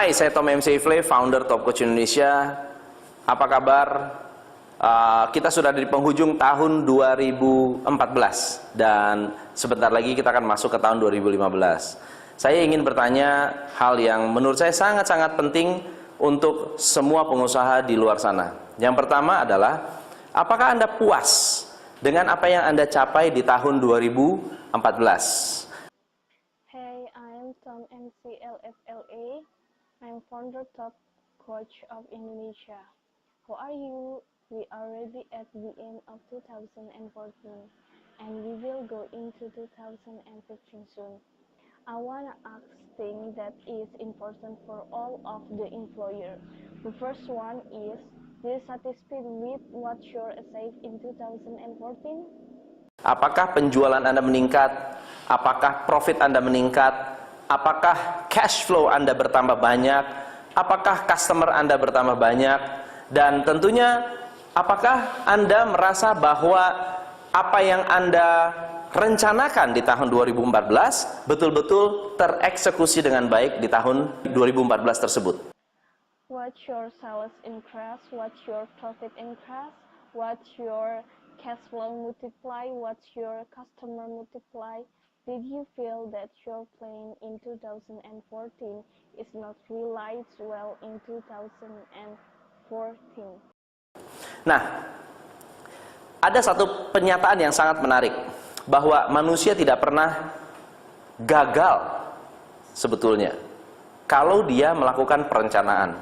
Hai, saya Tom M. Seifle, founder Top Coach Indonesia. Apa kabar? Kita sudah di penghujung tahun 2014 dan sebentar lagi kita akan masuk ke tahun 2015. Saya ingin bertanya hal yang menurut saya sangat-sangat penting untuk semua pengusaha di luar sana. Yang pertama adalah, apakah Anda puas dengan apa yang Anda capai di tahun 2014? Hey, I'm Tom MC LFLA. I'm founder Top Coach of Indonesia. How are you? We are already at the end of 2014 and we will go into 2015 soon. I wanna ask things that is important for all of the employer. The first one is, do you satisfied with what you're achieved in 2014? Apakah penjualan Anda meningkat? Apakah profit Anda meningkat? Apakah cash flow Anda bertambah banyak? Apakah customer Anda bertambah banyak? Dan tentunya, apakah Anda merasa bahwa apa yang Anda rencanakan di tahun 2014 betul-betul tereksekusi dengan baik di tahun 2014 tersebut? What's your sales increase? What's your profit increase? What's your cash flow multiply? What's your customer multiply? Did you feel that your plan in 2014 is not realized well in 2014? Nah, ada satu pernyataan yang sangat menarik, bahwa manusia tidak pernah gagal sebetulnya kalau dia melakukan perencanaan.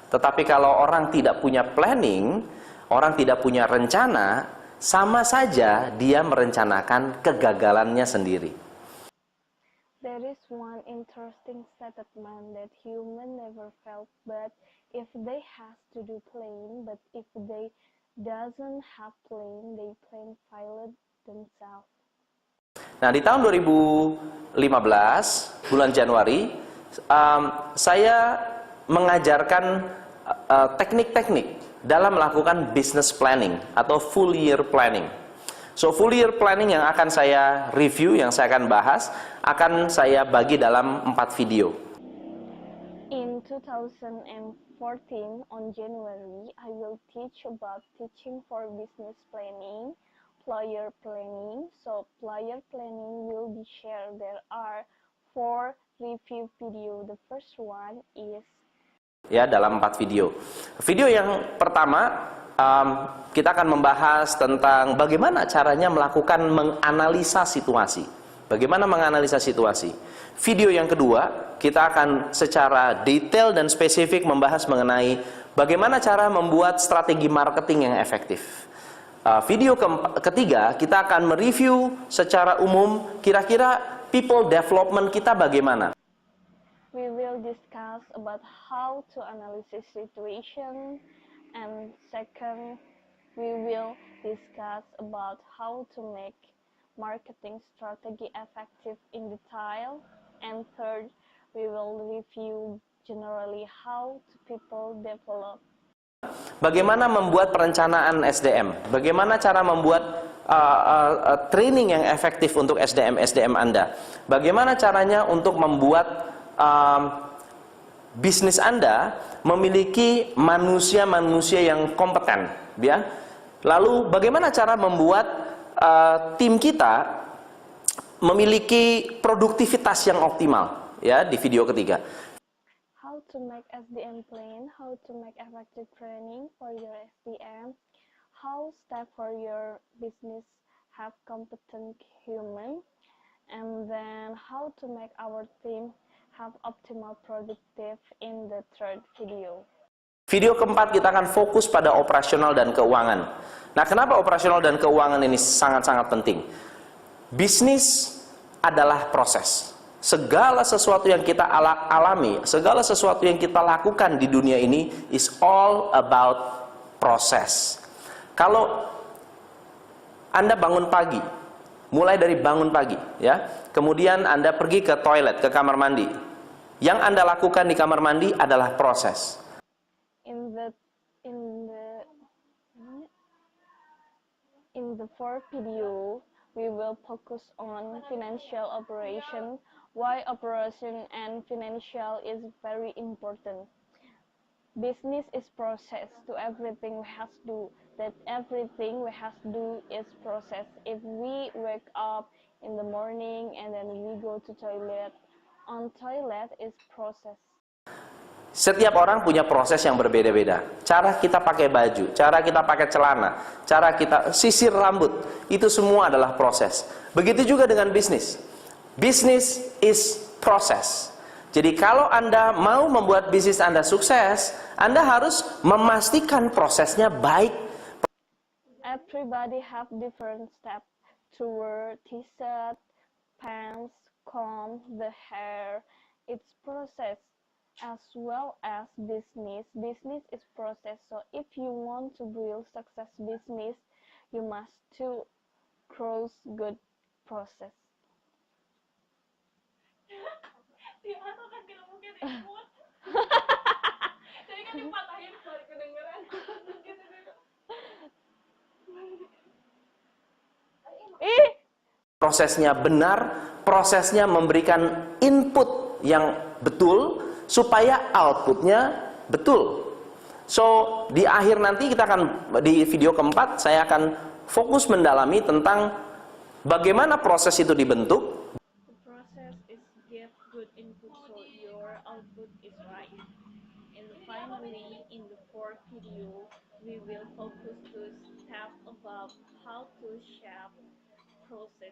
Tetapi kalau orang tidak punya planning, orang tidak punya rencana, sama saja dia merencanakan kegagalannya sendiri. There is one interesting statement that human never felt, but if they has to do plan, but if they doesn't have plan, they plan failed themselves. Nah, di tahun 2015 bulan Januari, saya mengajarkan teknik-teknik dalam melakukan business planning atau full year planning. So, full year planning yang akan saya review, yang saya akan bahas, akan saya bagi dalam 4 video. In 2014, on January, I will teach about teaching for business planning, player planning. So, player planning will be shared. There are 4 review video. The first one is Dalam 4 video. Video yang pertama, kita akan membahas tentang bagaimana caranya melakukan menganalisa situasi. Bagaimana menganalisa situasi. Video yang kedua, kita akan secara detail dan spesifik membahas mengenai bagaimana cara membuat strategi marketing yang efektif. Video ketiga, kita akan mereview secara umum kira-kira people development kita bagaimana. we will discuss about how to analyze situation, and second, we will discuss about how to make marketing strategy effective in detail, and third, we will review generally how to people develop. Bagaimana membuat perencanaan SDM? Bagaimana cara membuat training yang efektif untuk SDM Anda? Bagaimana caranya untuk membuat bisnis Anda memiliki manusia-manusia yang kompeten, ya? Lalu bagaimana cara membuat tim kita memiliki produktivitas yang optimal, ya, di video ketiga. How to make SDM plan, how to make effective training for your SDM, how step for your business have competent human, and then how to make our team have optimal productive in the third video. Video keempat kita akan fokus pada operasional dan keuangan. Nah, kenapa operasional dan keuangan ini sangat-sangat penting? Bisnis adalah proses. Segala sesuatu yang kita alami, segala sesuatu yang kita lakukan di dunia ini is all about proses. Kalau Anda bangun pagi, mulai dari bangun pagi, ya, kemudian Anda pergi ke toilet, ke kamar mandi. Yang Anda lakukan di kamar mandi adalah proses. In the fourth video, we will focus on financial operation. Why operation and financial is very important. Business is process to everything we have to do. That everything we have to do is process. If we wake up in the morning and then we go to toilet, on toilet is process. Setiap orang punya proses yang berbeda-beda. Cara kita pakai baju, cara kita pakai celana, cara kita sisir rambut, itu semua adalah proses. Begitu juga dengan bisnis. Business is process. Jadi kalau Anda mau membuat bisnis Anda sukses, Anda harus memastikan prosesnya baik. Everybody have different steps to wear t-shirt, pants, comb the hair. It's process as well as business. Business is process. So if you want to build success business, you must to cross good process. Jadi kan dipatahin baru kedengeran. Prosesnya benar, prosesnya memberikan input yang betul supaya outputnya betul. So di akhir nanti kita akan di video keempat saya akan fokus mendalami tentang bagaimana proses itu dibentuk. Good input so your output is right. And finally, in the fourth video, we will focus to step about how to shape process.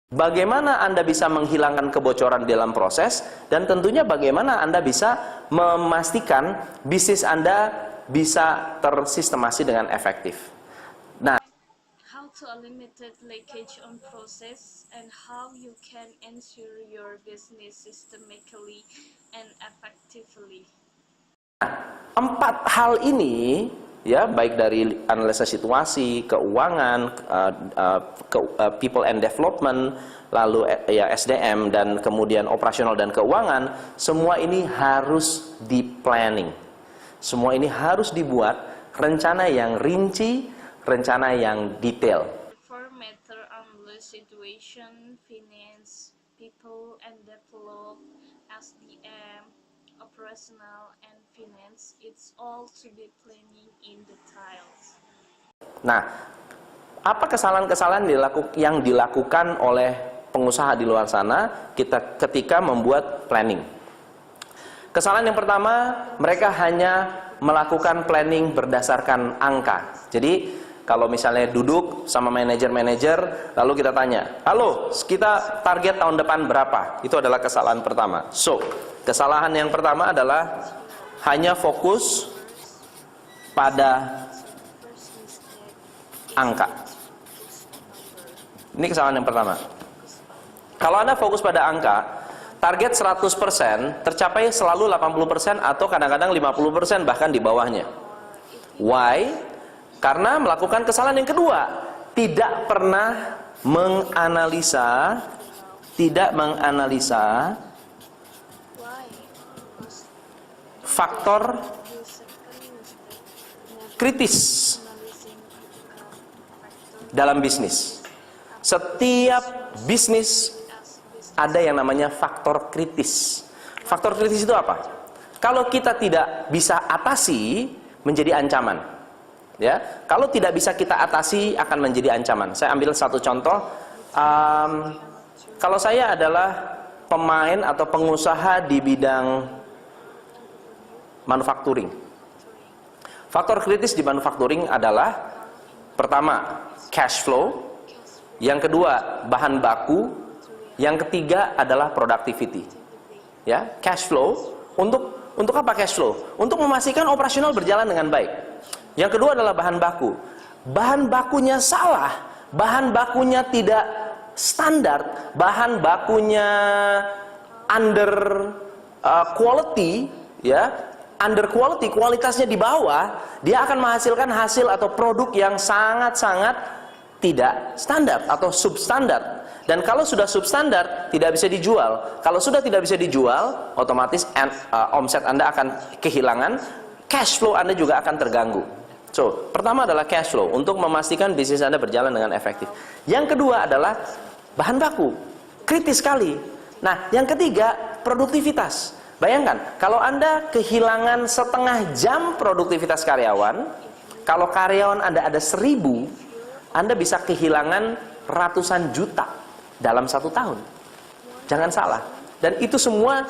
Bagaimana Anda bisa menghilangkan kebocoran dalam proses, dan tentunya bagaimana Anda bisa memastikan bisnis Anda bisa tersistemasi dengan efektif. Nah, How to eliminate leakage on process and how you can ensure your business systematically and effectively. empat hal ini ya, baik dari analisa situasi, keuangan, people and development, lalu ya SDM, dan kemudian operasional dan keuangan, semua ini harus di planning. Semua ini harus dibuat rencana yang rinci, rencana yang detail. For matter analysis situation, finance, people and develop, SDM, operational and finance, it's all to be planning in details. Nah, apa kesalahan-kesalahan yang dilakukan oleh pengusaha di luar sana ketika membuat planning? Kesalahan yang pertama, mereka hanya melakukan planning berdasarkan angka. Jadi kalau misalnya duduk sama manajer-manajer, lalu kita tanya, halo, kita target tahun depan berapa? Itu adalah kesalahan pertama. So, kesalahan yang pertama adalah hanya fokus pada angka. Ini kesalahan yang pertama. Kalau Anda fokus pada angka, target 100% tercapai selalu 80% atau kadang-kadang 50% bahkan di bawahnya. Why? Karena melakukan kesalahan yang kedua, tidak pernah menganalisa faktor kritis dalam bisnis. Setiap bisnis ada yang namanya faktor kritis. Faktor kritis itu apa? Kalau kita tidak bisa atasi, menjadi ancaman. Ya, kalau tidak bisa kita atasi akan menjadi ancaman. Saya ambil satu contoh. Kalau saya adalah pemain atau pengusaha di bidang manufacturing. Faktor kritis di manufacturing adalah pertama, cash flow, yang kedua, bahan baku, yang ketiga adalah productivity. Ya, cash flow untuk apa cash flow? Untuk memastikan operasional berjalan dengan baik. Yang kedua adalah bahan baku. Bahan bakunya salah, bahan bakunya tidak standar, bahan bakunya under quality, ya, under quality, kualitasnya di bawah, dia akan menghasilkan hasil atau produk yang sangat-sangat tidak standar atau substandar. Dan kalau sudah substandar, tidak bisa dijual. Kalau sudah tidak bisa dijual, otomatis omset Anda akan kehilangan, cash flow Anda juga akan terganggu. So, pertama adalah cash flow untuk memastikan bisnis Anda berjalan dengan efektif. Yang kedua adalah bahan baku, kritis sekali. Nah, yang ketiga produktivitas. Bayangkan, kalau Anda kehilangan setengah jam produktivitas karyawan, kalau karyawan Anda ada 1000, Anda bisa kehilangan ratusan juta dalam 1 tahun. Jangan salah. Dan itu semua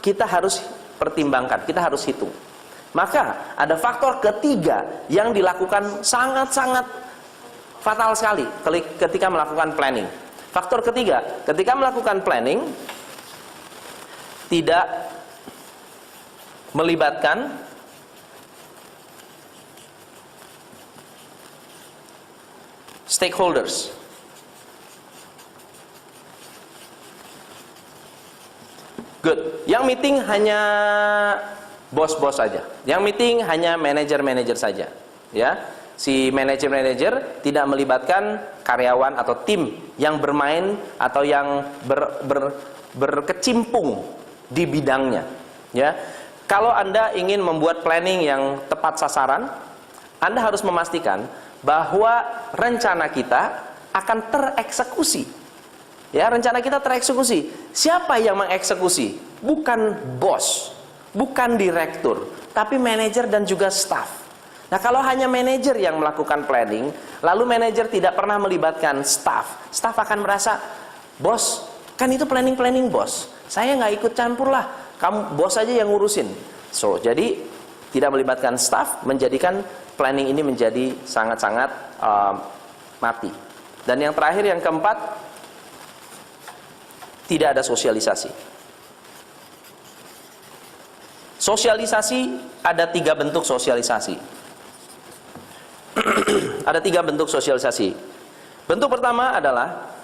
kita harus pertimbangkan, kita harus hitung. Maka ada faktor ketiga yang dilakukan sangat-sangat fatal sekali ketika melakukan planning. Faktor ketiga, ketika melakukan planning tidak melibatkan stakeholders. Good. Yang meeting hanya bos-bos saja. Yang meeting hanya manajer-manajer saja. Ya, si manajer-manajer tidak melibatkan karyawan atau tim yang bermain atau yang berkecimpung di bidangnya. Ya, kalau Anda ingin membuat planning yang tepat sasaran, Anda harus memastikan bahwa rencana kita akan tereksekusi. Ya, rencana kita tereksekusi. Siapa yang mengeksekusi? Bukan bos, bukan direktur, tapi manajer dan juga staff. Nah, kalau hanya manajer yang melakukan planning, lalu manajer tidak pernah melibatkan staff, staff akan merasa, bos, kan itu planning bos, saya nggak ikut campur lah, kamu bos aja yang ngurusin. So, jadi tidak melibatkan staff menjadikan planning ini menjadi sangat-sangat mati. Dan yang terakhir, yang keempat, tidak ada sosialisasi. Sosialisasi, ada 3 bentuk sosialisasi. Ada 3 bentuk sosialisasi. Bentuk pertama adalah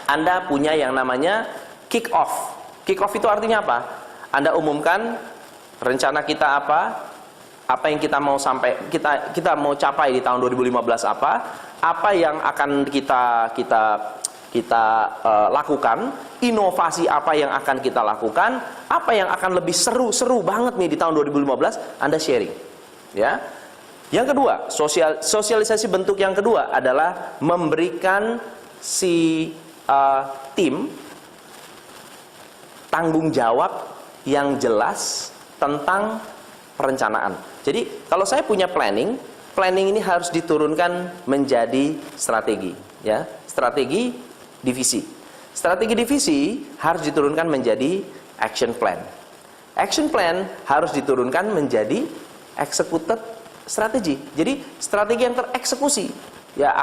Anda punya yang namanya kick off. Kick off itu artinya apa? Anda umumkan rencana kita apa yang kita mau kita mau capai di tahun 2015 apa yang akan kita lakukan, inovasi apa yang akan kita lakukan, apa yang akan lebih seru banget nih di tahun 2015, Anda sharing. Ya. Yang kedua, sosialisasi bentuk yang kedua adalah memberikan si tim tanggung jawab yang jelas tentang perencanaan. Jadi, kalau saya punya planning ini harus diturunkan menjadi strategi, ya. Strategi divisi. Strategi divisi harus diturunkan menjadi action plan. Action plan harus diturunkan menjadi executed strategi. Jadi strategi yang tereksekusi. Ya,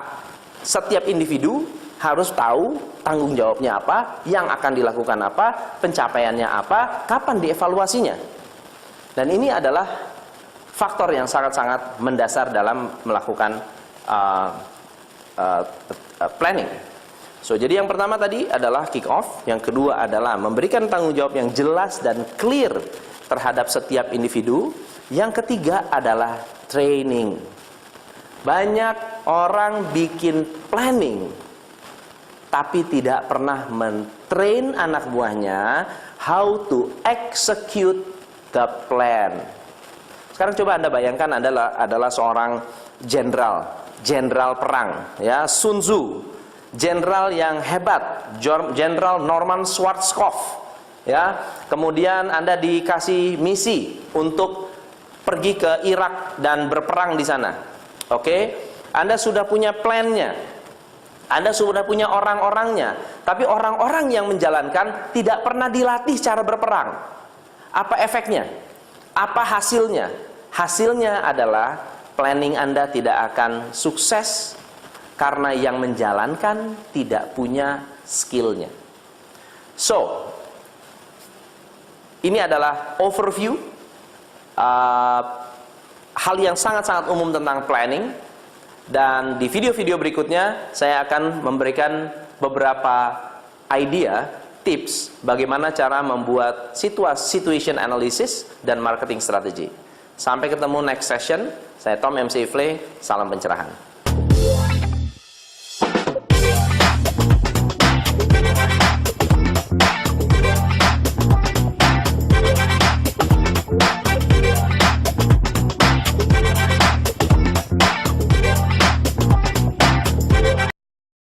setiap individu harus tahu tanggung jawabnya apa, yang akan dilakukan apa, pencapaiannya apa, kapan dievaluasinya. Dan ini adalah faktor yang sangat-sangat mendasar dalam melakukan planning. So, jadi yang pertama tadi adalah kick off, yang kedua adalah memberikan tanggung jawab yang jelas dan clear terhadap setiap individu. Yang ketiga adalah training. Banyak orang bikin planning tapi tidak pernah mentrain anak buahnya how to execute the plan. Sekarang coba Anda bayangkan Anda adalah seorang jenderal perang, ya, Sun Tzu. Jenderal yang hebat, Jenderal Norman Schwarzkopf, ya. Kemudian Anda dikasih misi untuk pergi ke Irak dan berperang di sana. Oke? Anda sudah punya plannya. Anda sudah punya orang-orangnya, tapi orang-orang yang menjalankan tidak pernah dilatih cara berperang. Apa efeknya? Apa hasilnya? Hasilnya adalah planning Anda tidak akan sukses karena yang menjalankan tidak punya skillnya. So, ini adalah overview hal yang sangat-sangat umum tentang planning. Dan di video-video berikutnya saya akan memberikan beberapa idea, tips bagaimana cara membuat situation analysis dan marketing strategy. Sampai ketemu next session. Saya Tom MC Ifle, salam pencerahan.